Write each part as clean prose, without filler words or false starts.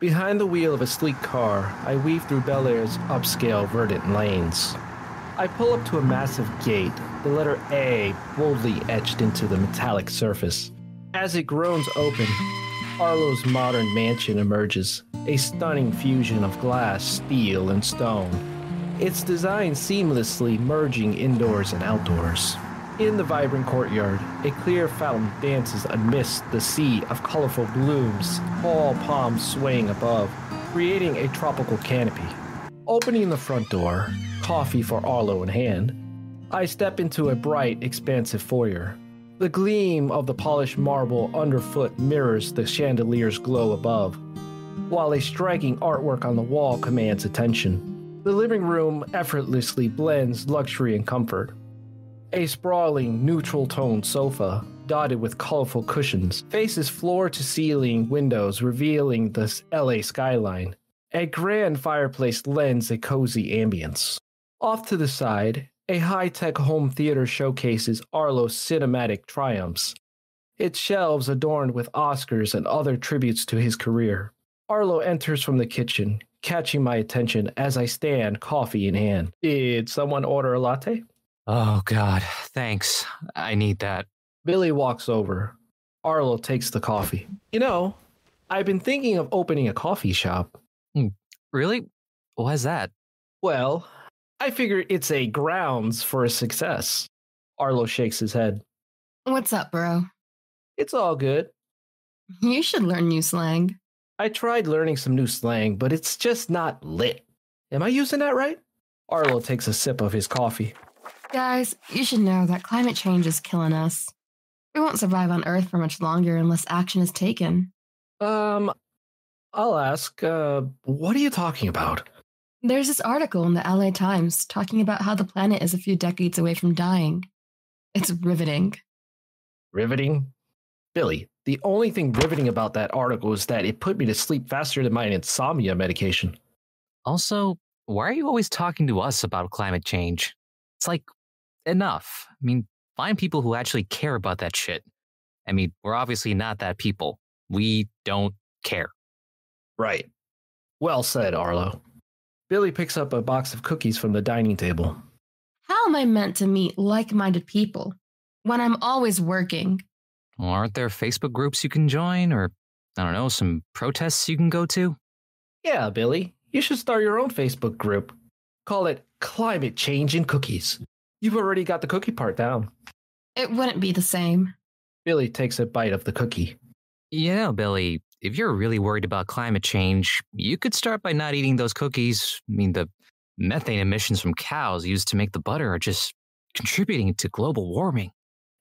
Behind the wheel of a sleek car, I weave through Bel Air's upscale verdant lanes. I pull up to a massive gate, the letter A boldly etched into the metallic surface. As it groans open, Arlo's modern mansion emerges, a stunning fusion of glass, steel, and stone. Its design seamlessly merging indoors and outdoors. In the vibrant courtyard, a clear fountain dances amidst the sea of colorful blooms, tall palms swaying above, creating a tropical canopy. Opening the front door, coffee for Arlo in hand, I step into a bright, expansive foyer. The gleam of the polished marble underfoot mirrors the chandelier's glow above, while a striking artwork on the wall commands attention. The living room effortlessly blends luxury and comfort. A sprawling, neutral-toned sofa, dotted with colorful cushions, faces floor-to-ceiling windows revealing the LA skyline. A grand fireplace lends a cozy ambience. Off to the side, a high-tech home theater showcases Arlo's cinematic triumphs, its shelves adorned with Oscars and other tributes to his career. Arlo enters from the kitchen, catching my attention as I stand, coffee in hand. Did someone order a latte? Oh, God, thanks. I need that. Billie walks over. Arlo takes the coffee. You know, I've been thinking of opening a coffee shop. Really? Why's that? Well, I figure it's a grounds for a success. Arlo shakes his head. What's up, bro? It's all good. You should learn new slang. I tried learning some new slang, but it's just not lit. Am I using that right? Arlo takes a sip of his coffee. Guys, you should know that climate change is killing us. We won't survive on Earth for much longer unless action is taken. I'll ask, what are you talking about? There's this article in the LA Times talking about how the planet is a few decades away from dying. It's riveting. Riveting? Billie, the only thing riveting about that article is that it put me to sleep faster than my insomnia medication. Also, why are you always talking to us about climate change? It's like, enough. I mean, find people who actually care about that shit. I mean, we're obviously not that people. We don't care. Right. Well said, Arlo. Billie picks up a box of cookies from the dining table. How am I meant to meet like-minded people when I'm always working? Well, aren't there Facebook groups you can join, or, I don't know, some protests you can go to? Yeah, Billie, you should start your own Facebook group. Call it Climate Change and Cookies. You've already got the cookie part down. It wouldn't be the same. Billie takes a bite of the cookie. You know, Billie, if you're really worried about climate change, you could start by not eating those cookies. I mean, the methane emissions from cows used to make the butter are just contributing to global warming.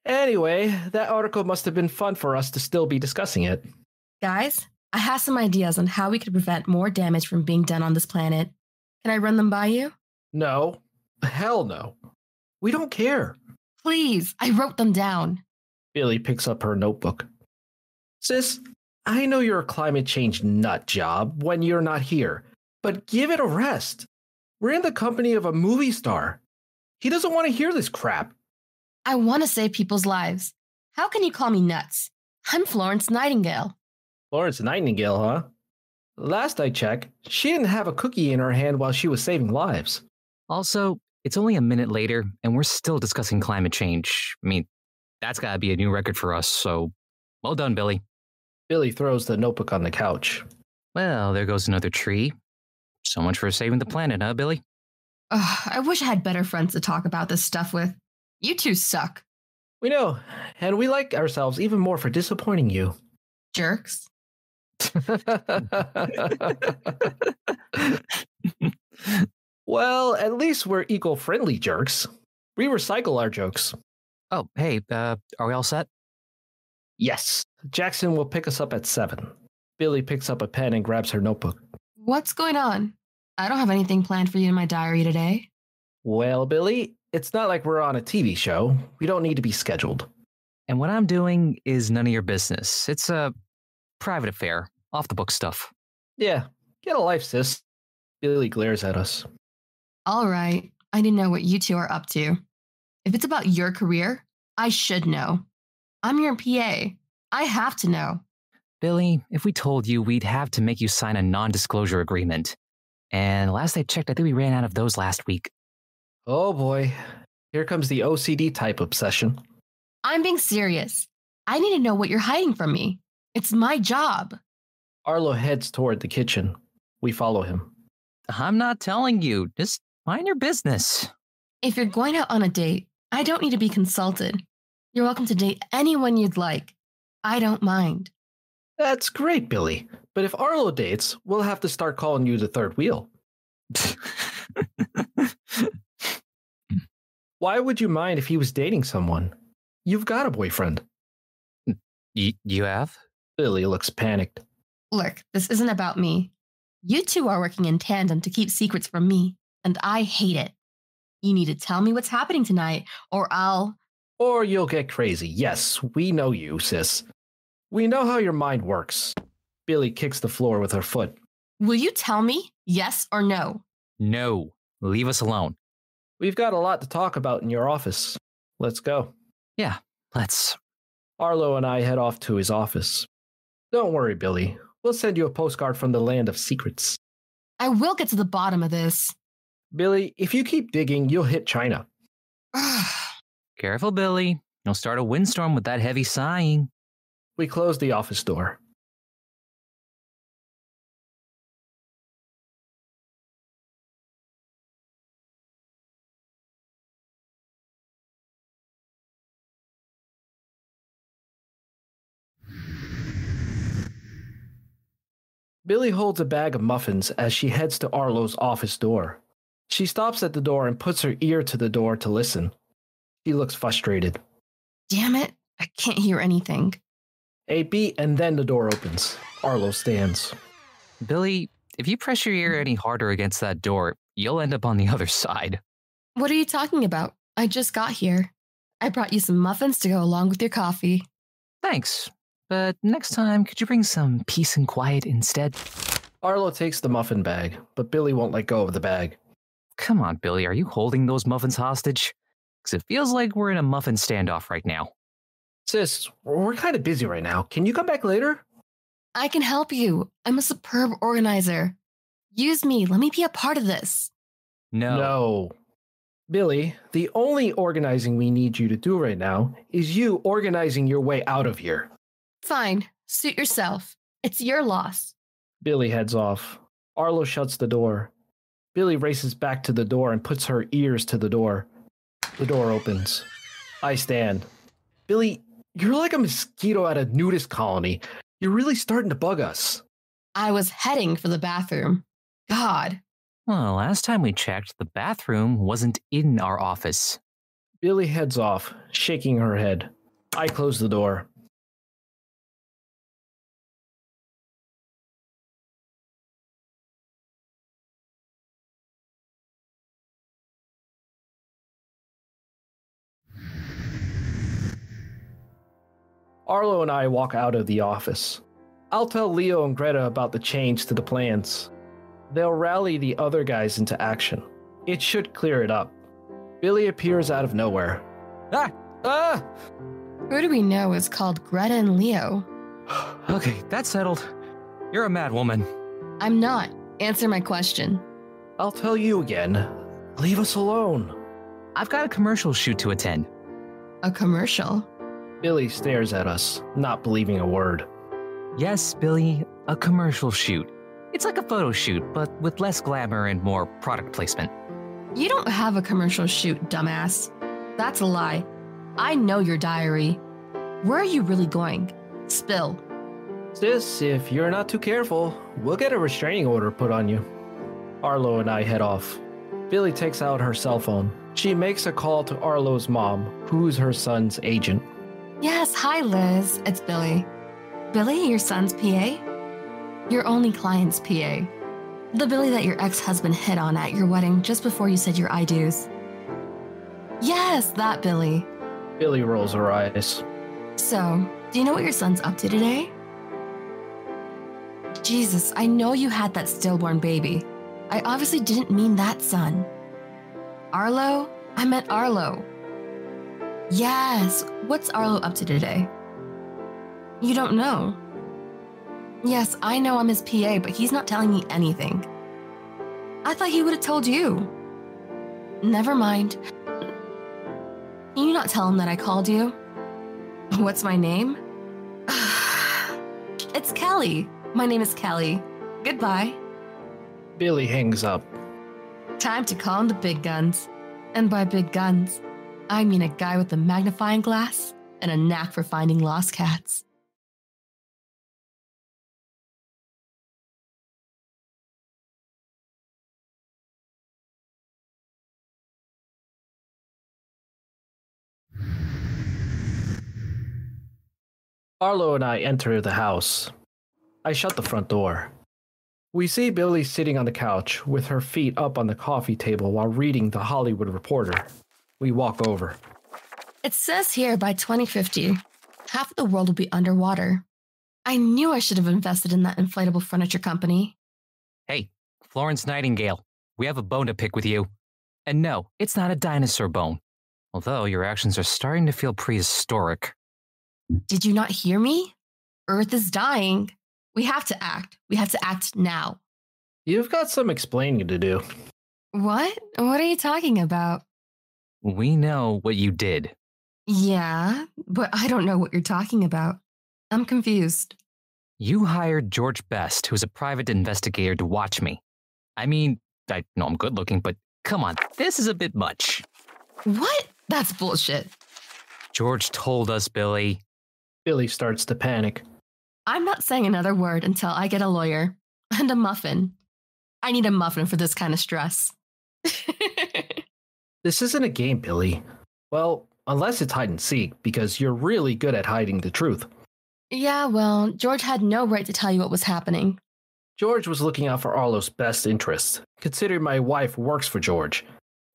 Anyway, that article must have been fun for us to still be discussing it. Guys, I have some ideas on how we could prevent more damage from being done on this planet. Can I run them by you? No. Hell no. We don't care. Please, I wrote them down. Billie picks up her notebook. Sis, I know you're a climate change nut job when you're not here, but give it a rest. We're in the company of a movie star. He doesn't want to hear this crap. I want to save people's lives. How can you call me nuts? I'm Florence Nightingale. Florence Nightingale, huh? Last I checked, she didn't have a cookie in her hand while she was saving lives. Also, it's only a minute later, and we're still discussing climate change. I mean, that's gotta be a new record for us, so well done, Billie. Billie throws the notebook on the couch. Well, there goes another tree. So much for saving the planet, huh, Billie? I wish I had better friends to talk about this stuff with. You two suck. We know, and we like ourselves even more for disappointing you. Jerks. Well, at least we're eco-friendly jerks. We recycle our jokes. Oh, hey, are we all set? Yes. Jackson will pick us up at 7. Billie picks up a pen and grabs her notebook. What's going on? I don't have anything planned for you in my diary today. Well, Billie, it's not like we're on a TV show. We don't need to be scheduled. And what I'm doing is none of your business. It's a private affair, off the book stuff. Yeah, get a life, sis. Billie glares at us. All right, I need to know what you two are up to. If it's about your career, I should know. I'm your PA. I have to know. Billie, if we told you, we'd have to make you sign a non-disclosure agreement. And last I checked, I think we ran out of those last week. Oh boy. Here comes the OCD type obsession. I'm being serious. I need to know what you're hiding from me. It's my job. Arlo heads toward the kitchen. We follow him. I'm not telling you. Just mind your business. If you're going out on a date, I don't need to be consulted. You're welcome to date anyone you'd like. I don't mind. That's great, Billie. But if Arlo dates, we'll have to start calling you the third wheel. Why would you mind if he was dating someone? You've got a boyfriend. You have? Billie looks panicked. Look, this isn't about me. You two are working in tandem to keep secrets from me, and I hate it. You need to tell me what's happening tonight, or I'll... Or you'll get crazy. Yes, we know you, sis. We know how your mind works. Billie kicks the floor with her foot. Will you tell me, yes or no? No. Leave us alone. We've got a lot to talk about in your office. Let's go. Yeah, let's. Arlo and I head off to his office. Don't worry, Billie. We'll send you a postcard from the land of secrets. I will get to the bottom of this. Billie, if you keep digging, you'll hit China. Careful, Billie. You'll start a windstorm with that heavy sighing. We close the office door. Billie holds a bag of muffins as she heads to Arlo's office door. She stops at the door and puts her ear to the door to listen. She looks frustrated. Damn it, I can't hear anything. A beat and then the door opens. Arlo stands. Billie, if you press your ear any harder against that door, you'll end up on the other side. What are you talking about? I just got here. I brought you some muffins to go along with your coffee. Thanks. But next time, could you bring some peace and quiet instead? Arlo takes the muffin bag, but Billie won't let go of the bag. Come on, Billie, are you holding those muffins hostage? Because it feels like we're in a muffin standoff right now. Sis, we're kind of busy right now. Can you come back later? I can help you. I'm a superb organizer. Use me. Let me be a part of this. No. Billie, the only organizing we need you to do right now is you organizing your way out of here. Fine. Suit yourself. It's your loss. Billie heads off. Arlo shuts the door. Billie races back to the door and puts her ears to the door. The door opens. I stand. Billie, you're like a mosquito at a nudist colony. You're really starting to bug us. I was heading for the bathroom. God. Well, last time we checked, the bathroom wasn't in our office. Billie heads off, shaking her head. I close the door. Arlo and I walk out of the office. I'll tell Leo and Greta about the change to the plans. They'll rally the other guys into action. It should clear it up. Billie appears out of nowhere. Ah! Who do we know is called Greta and Leo? Okay, that's settled. You're a mad woman. I'm not. Answer my question. I'll tell you again. Leave us alone. I've got a commercial shoot to attend. A commercial? Billie stares at us, not believing a word. Yes, Billie, a commercial shoot. It's like a photo shoot, but with less glamour and more product placement. You don't have a commercial shoot, dumbass. That's a lie. I know your diary. Where are you really going? Spill. Sis, if you're not too careful, we'll get a restraining order put on you. Arlo and I head off. Billie takes out her cell phone. She makes a call to Arlo's mom, who's her son's agent. Yes, hi Liz. It's Billie. Billie, your son's PA? Your only client's PA. The Billie that your ex-husband hit on at your wedding just before you said your I do's. Yes, that Billie. Billie rolls her eyes. So, do you know what your son's up to today? Jesus, I know you had that stillborn baby. I obviously didn't mean that son. Arlo? I meant Arlo. Yes, what's Arlo up to today? You don't know. Yes, I know I'm his PA, but he's not telling me anything. I thought he would have told you. Never mind. Can you not tell him that I called you? What's my name? It's Kelly. My name is Kelly. Goodbye. Billie hangs up. Time to call in the big guns. And by big guns, I mean a guy with a magnifying glass and a knack for finding lost cats. Arlo and I enter the house. I shut the front door. We see Billie sitting on the couch with her feet up on the coffee table while reading The Hollywood Reporter. We walk over. It says here by 2050, half of the world will be underwater. I knew I should have invested in that inflatable furniture company. Hey, Florence Nightingale, we have a bone to pick with you. And no, it's not a dinosaur bone. Although your actions are starting to feel prehistoric. Did you not hear me? Earth is dying. We have to act. We have to act now. You've got some explaining to do. What? What are you talking about? We know what you did. Yeah, but I don't know what you're talking about. I'm confused. You hired George Best, who's a private investigator, to watch me. I mean, I know I'm good looking, but come on, this is a bit much. What? That's bullshit. George told us, Billie. Billie starts to panic. I'm not saying another word until I get a lawyer and a muffin. I need a muffin for this kind of stress. This isn't a game, Billie. Well, unless it's hide and seek, because you're really good at hiding the truth. Yeah, well, George had no right to tell you what was happening. George was looking out for Arlo's best interests, considering my wife works for George,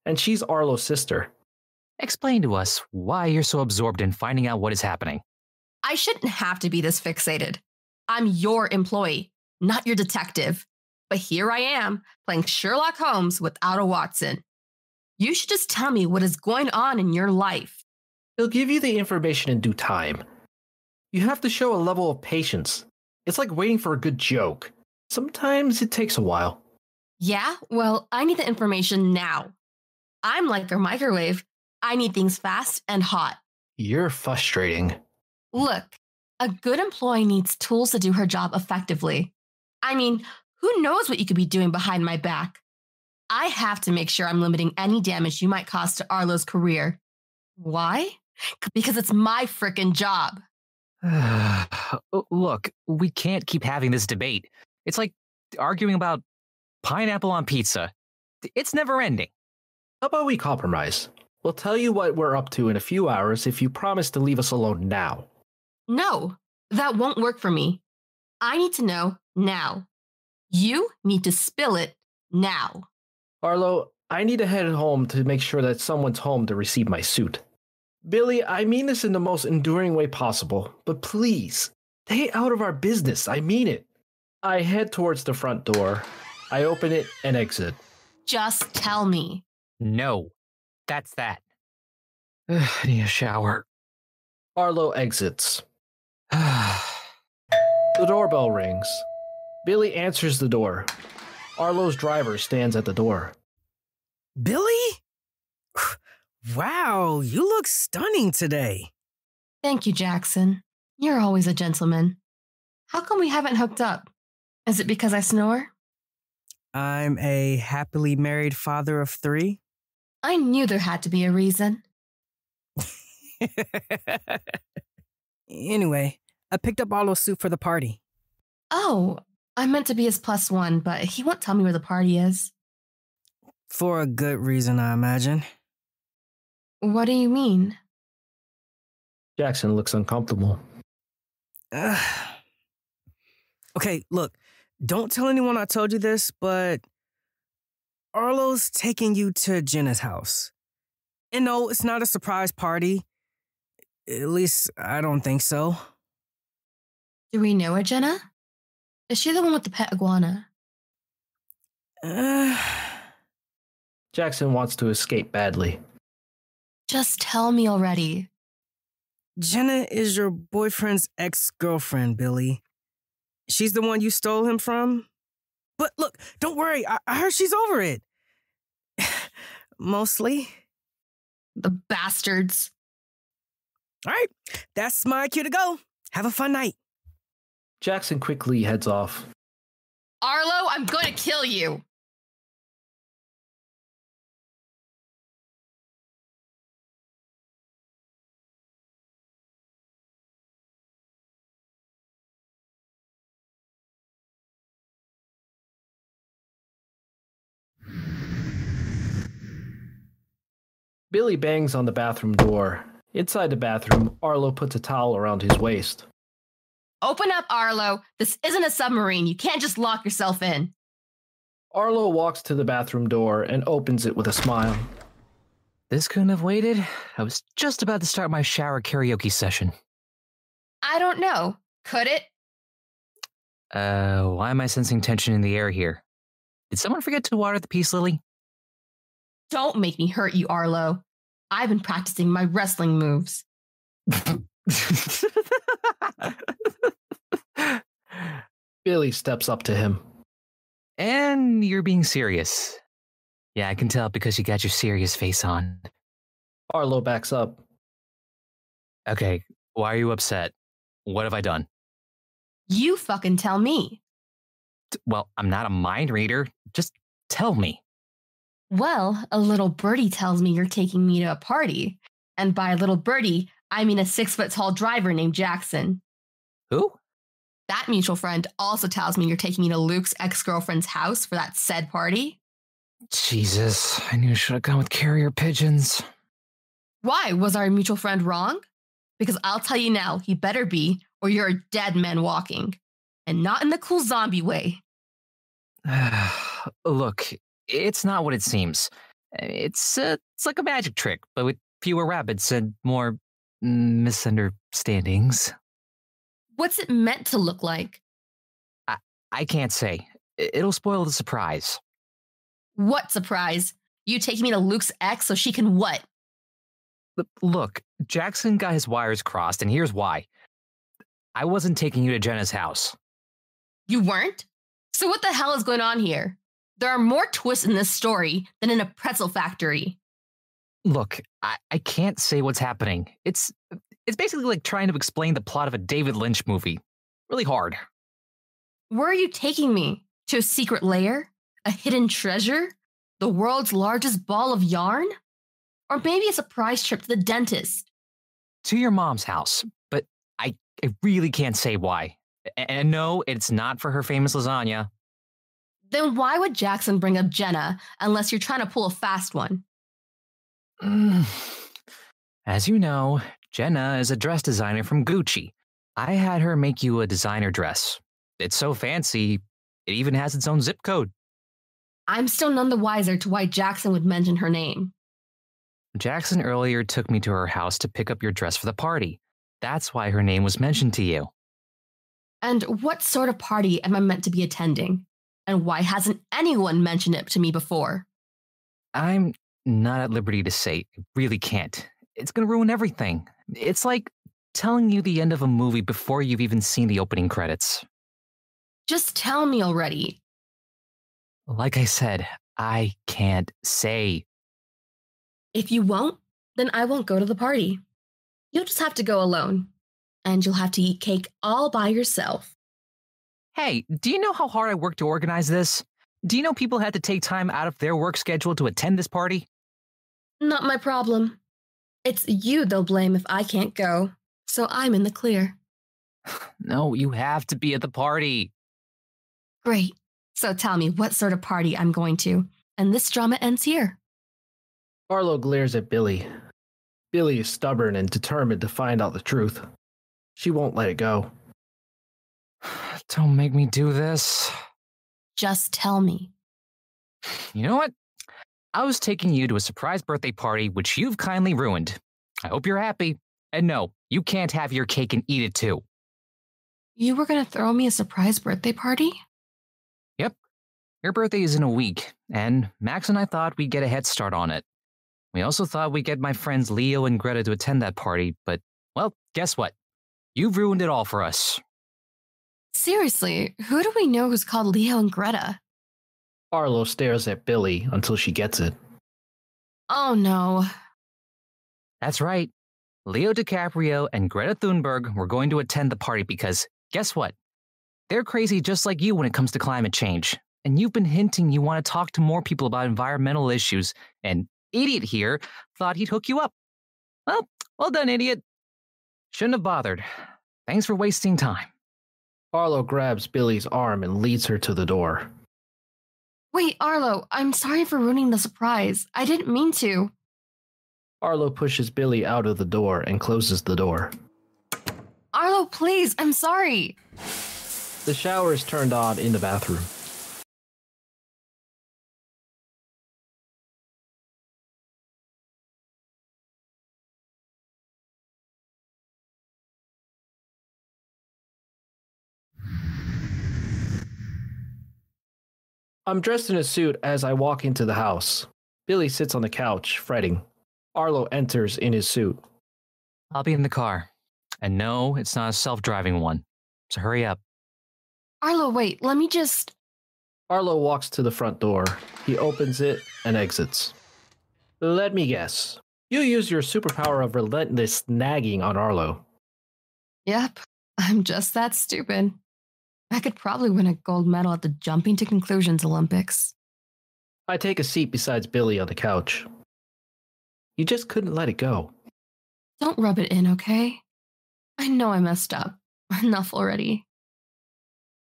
and she's Arlo's sister. Explain to us why you're so absorbed in finding out what is happening. I shouldn't have to be this fixated. I'm your employee, not your detective. But here I am, playing Sherlock Holmes without a Watson. You should just tell me what is going on in your life. He'll give you the information in due time. You have to show a level of patience. It's like waiting for a good joke. Sometimes it takes a while. Yeah, well, I need the information now. I'm like a microwave. I need things fast and hot. You're frustrating. Look, a good employee needs tools to do her job effectively. I mean, who knows what you could be doing behind my back? I have to make sure I'm limiting any damage you might cause to Arlo's career. Why? Because it's my frickin' job. Look, we can't keep having this debate. It's like arguing about pineapple on pizza. It's never ending. How about we compromise? We'll tell you what we're up to in a few hours if you promise to leave us alone now. No, that won't work for me. I need to know now. You need to spill it now. Arlo, I need to head home to make sure that someone's home to receive my suit. Billie, I mean this in the most enduring way possible, but please, stay out of our business. I mean it. I head towards the front door. I open it and exit. Just tell me. No, that's that. I need a shower. Arlo exits. The doorbell rings. Billie answers the door. Arlo's driver stands at the door. Billie? Wow, you look stunning today. Thank you, Jackson. You're always a gentleman. How come we haven't hooked up? Is it because I snore? I'm a happily married father of 3. I knew there had to be a reason. Anyway, I picked up Arlo's suit for the party. Oh, I meant to be his +1, but he won't tell me where the party is. For a good reason, I imagine. What do you mean? Jackson looks uncomfortable. Okay, look, don't tell anyone I told you this, but Arlo's taking you to Jenna's house. And no, it's not a surprise party. At least, I don't think so. Do we know her, Jenna? Is she the one with the pet iguana? Jackson wants to escape badly. Just tell me already. Jenna is your boyfriend's ex-girlfriend, Billie. She's the one you stole him from? But look, don't worry. I heard she's over it. Mostly. The bastards. All right, that's my cue to go. Have a fun night. Jackson quickly heads off. Arlo, I'm going to kill you. Billie bangs on the bathroom door. Inside the bathroom, Arlo puts a towel around his waist. Open up, Arlo. This isn't a submarine. You can't just lock yourself in. Arlo walks to the bathroom door and opens it with a smile. This couldn't have waited. I was just about to start my shower karaoke session. I don't know. Could it? Why am I sensing tension in the air here? Did someone forget to water the peace lily? Don't make me hurt you, Arlo. I've been practicing my wrestling moves. Billie steps up to him. And you're being serious. Yeah, I can tell because you got your serious face on. Arlo backs up. Okay, why are you upset? What have I done? You fucking tell me. Well, I'm not a mind reader. Just tell me. Well, a little birdie tells me you're taking me to a party. And by a little birdie, I mean a 6-foot-tall driver named Jackson. Who? That mutual friend also tells me you're taking me to Luke's ex-girlfriend's house for that said party. Jesus, I knew I should have gone with carrier pigeons. Why? Was our mutual friend wrong? Because I'll tell you now, he better be, or you're a dead man walking. And not in the cool zombie way. Look, it's not what it seems. It's like a magic trick, but with fewer rabbits and more misunderstandings. What's it meant to look like? I can't say. It'll spoil the surprise. What surprise? You taking me to Luke's ex so she can what? Look, Jackson got his wires crossed, and here's why. I wasn't taking you to Jenna's house. You weren't? So what the hell is going on here? There are more twists in this story than in a pretzel factory. Look, I can't say what's happening. It's basically like trying to explain the plot of a David Lynch movie. Really hard. Where are you taking me? To a secret lair? A hidden treasure? The world's largest ball of yarn? Or maybe a surprise trip to the dentist? To your mom's house, but I really can't say why. And no, it's not for her famous lasagna. Then why would Jackson bring up Jenna unless you're trying to pull a fast one? As you know, Jenna is a dress designer from Gucci. I had her make you a designer dress. It's so fancy, it even has its own zip code. I'm still none the wiser to why Jackson would mention her name. Jackson earlier took me to her house to pick up your dress for the party. That's why her name was mentioned to you. And what sort of party am I meant to be attending? And why hasn't anyone mentioned it to me before? I'm not at liberty to say. I really can't. It's going to ruin everything. It's like telling you the end of a movie before you've even seen the opening credits. Just tell me already. Like I said, I can't say. If you won't, then I won't go to the party. You'll just have to go alone. And you'll have to eat cake all by yourself. Hey, do you know how hard I worked to organize this? Do you know people had to take time out of their work schedule to attend this party? Not my problem. It's you they'll blame if I can't go. So I'm in the clear. No, you have to be at the party. Great. So tell me what sort of party I'm going to. And this drama ends here. Arlo glares at Billie. Billie is stubborn and determined to find out the truth. She won't let it go. Don't make me do this. Just tell me. You know what? I was taking you to a surprise birthday party, which you've kindly ruined. I hope you're happy. And no, you can't have your cake and eat it too. You were going to throw me a surprise birthday party? Yep. Your birthday is in a week, and Max and I thought we'd get a head start on it. We also thought we'd get my friends Leo and Greta to attend that party, but, well, guess what? You've ruined it all for us. Seriously, who do we know who's called Leo and Greta? Arlo stares at Billie until she gets it. Oh no. That's right. Leo DiCaprio and Greta Thunberg were going to attend the party because, guess what? They're crazy just like you when it comes to climate change. And you've been hinting you want to talk to more people about environmental issues, and idiot here thought he'd hook you up. Well done, idiot. Shouldn't have bothered. Thanks for wasting time. Arlo grabs Billie's arm and leads her to the door. Wait, Arlo, I'm sorry for ruining the surprise. I didn't mean to. Arlo pushes Billie out of the door and closes the door. Arlo, please, I'm sorry. The shower is turned on in the bathroom. I'm dressed in a suit as I walk into the house. Billie sits on the couch, fretting. Arlo enters in his suit. I'll be in the car. And no, it's not a self-driving one. So hurry up. Arlo, wait, let me just... Arlo walks to the front door. He opens it and exits. Let me guess. You use your superpower of relentless nagging on Arlo. Yep, I'm just that stupid. I could probably win a gold medal at the Jumping to Conclusions Olympics. I take a seat beside Billie on the couch. You just couldn't let it go. Don't rub it in, okay? I know I messed up. Enough already.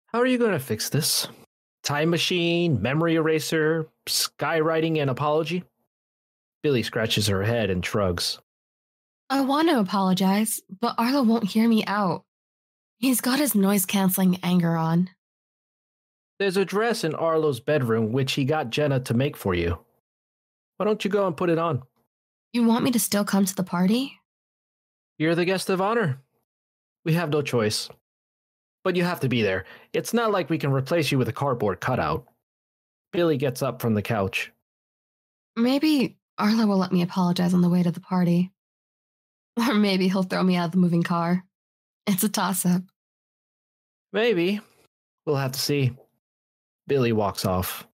How are you going to fix this? Time machine, memory eraser, skywriting an apology? Billie scratches her head and shrugs. I want to apologize, but Arlo won't hear me out. He's got his noise-canceling anger on. There's a dress in Arlo's bedroom which he got Jenna to make for you. Why don't you go and put it on? You want me to still come to the party? You're the guest of honor. We have no choice. But you have to be there. It's not like we can replace you with a cardboard cutout. Billie gets up from the couch. Maybe Arlo will let me apologize on the way to the party. Or maybe he'll throw me out of the moving car. It's a toss-up. Maybe. We'll have to see. Billie walks off.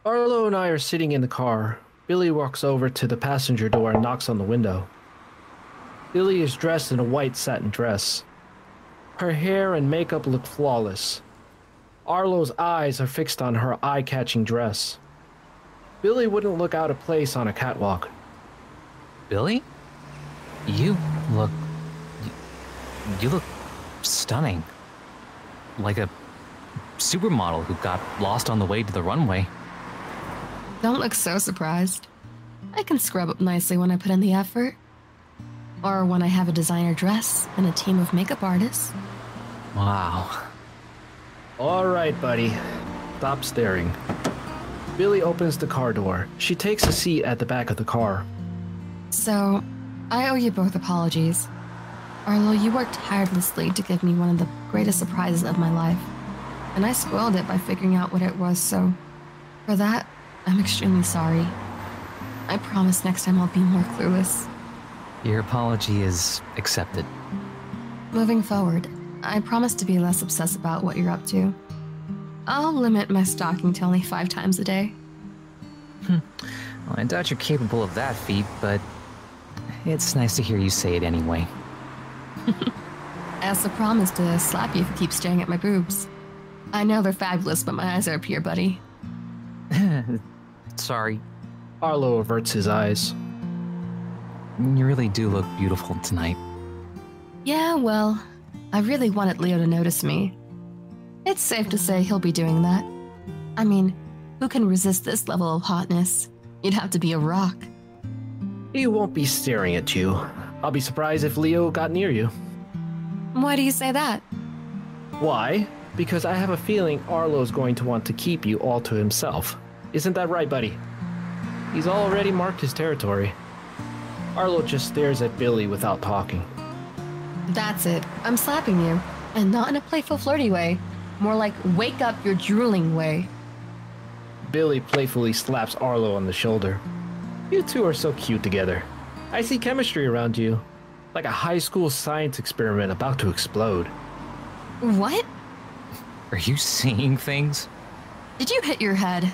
Arlo and I are sitting in the car. Billie walks over to the passenger door and knocks on the window. Billie is dressed in a white satin dress. Her hair and makeup look flawless. Arlo's eyes are fixed on her eye-catching dress. Billie wouldn't look out of place on a catwalk. Billie? You look stunning. Like a supermodel who got lost on the way to the runway. Don't look so surprised. I can scrub up nicely when I put in the effort. Or when I have a designer dress and a team of makeup artists. Wow. All right, buddy. Stop staring. Billie opens the car door. She takes a seat at the back of the car. So, I owe you both apologies. Arlo, you worked tirelessly to give me one of the greatest surprises of my life. And I spoiled it by figuring out what it was, so for that, I'm extremely sorry. I promise next time I'll be more clueless. Your apology is accepted. Moving forward, I promise to be less obsessed about what you're up to. I'll limit my stalking to only 5 times a day. Well, I doubt you're capable of that feat, but it's nice to hear you say it anyway. As a promise to slap you if you keep staring at my boobs. I know they're fabulous, but my eyes are up here, buddy. Sorry. Arlo averts his eyes. You really do look beautiful tonight. Yeah, well, I really wanted Leo to notice me. It's safe to say he'll be doing that. I mean, who can resist this level of hotness? You'd have to be a rock. He won't be staring at you. I'll be surprised if Leo got near you. Why do you say that? Why? Because I have a feeling Arlo's going to want to keep you all to himself. Isn't that right, buddy? He's already marked his territory. Arlo just stares at Billie without talking. That's it. I'm slapping you. And not in a playful, flirty way. More like wake up, you're drooling way. Billie playfully slaps Arlo on the shoulder. You two are so cute together. I see chemistry around you. Like a high school science experiment about to explode. What? Are you seeing things? Did you hit your head?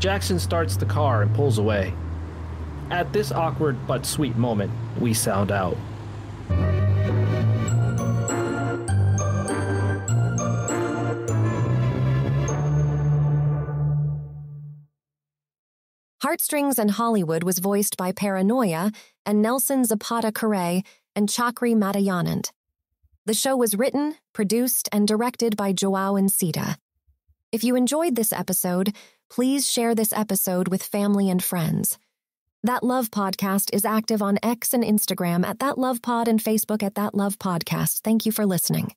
Jackson starts the car and pulls away. At this awkward but sweet moment, we sound out. Heartstrings and Hollywood was voiced by Paranoia and Nelson Zapata Correa and Chakri Matayanand. The show was written, produced, and directed by Joao Encita. If you enjoyed this episode, please share this episode with family and friends. That Love Podcast is active on X and Instagram at That Love Pod and Facebook at That Love Podcast. Thank you for listening.